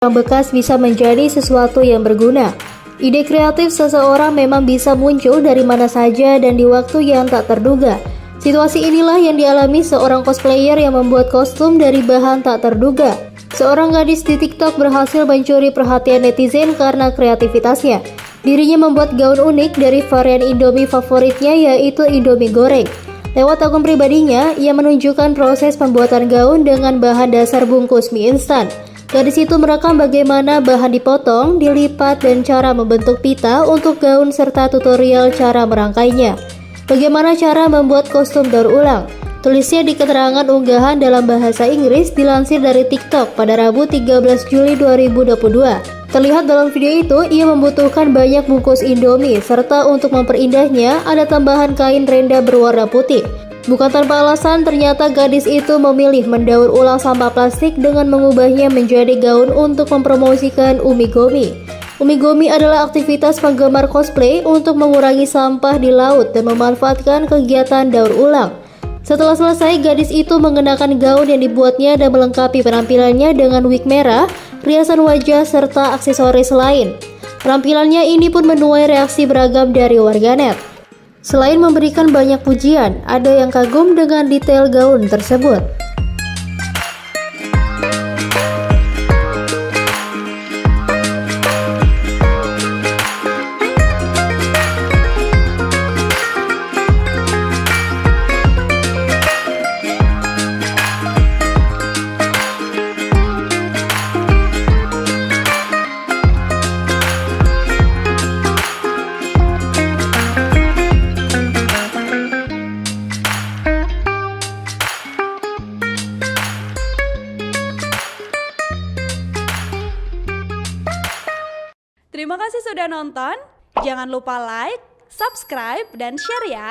yang bekas bisa menjadi sesuatu yang berguna. Ide kreatif seseorang memang bisa muncul dari mana saja dan di waktu yang tak terduga. Situasi inilah yang dialami seorang cosplayer yang membuat kostum dari bahan tak terduga. Seorang gadis di TikTok berhasil mencuri perhatian netizen karena kreativitasnya. Dirinya membuat gaun unik dari varian Indomie favoritnya, yaitu Indomie goreng. Lewat akun pribadinya, ia menunjukkan proses pembuatan gaun dengan bahan dasar bungkus mie instan. Gadis itu merekam bagaimana bahan dipotong, dilipat, dan cara membentuk pita untuk gaun serta tutorial cara merangkainya. Bagaimana cara membuat kostum daur ulang? Tulisnya di keterangan unggahan dalam bahasa Inggris dilansir dari TikTok pada Rabu 13 Juli 2022. Terlihat dalam video itu, ia membutuhkan banyak bungkus Indomie, serta untuk memperindahnya ada tambahan kain renda berwarna putih. Bukan tanpa alasan, ternyata gadis itu memilih mendaur ulang sampah plastik dengan mengubahnya menjadi gaun untuk mempromosikan umigami. Umigami adalah aktivitas penggemar cosplay untuk mengurangi sampah di laut dan memanfaatkan kegiatan daur ulang. Setelah selesai, gadis itu mengenakan gaun yang dibuatnya dan melengkapi penampilannya dengan wig merah, riasan wajah, serta aksesoris lain. Penampilannya ini pun menuai reaksi beragam dari warganet. Selain memberikan banyak pujian, ada yang kagum dengan detail gaun tersebut. Terima kasih sudah nonton. Jangan lupa like, subscribe, dan share ya.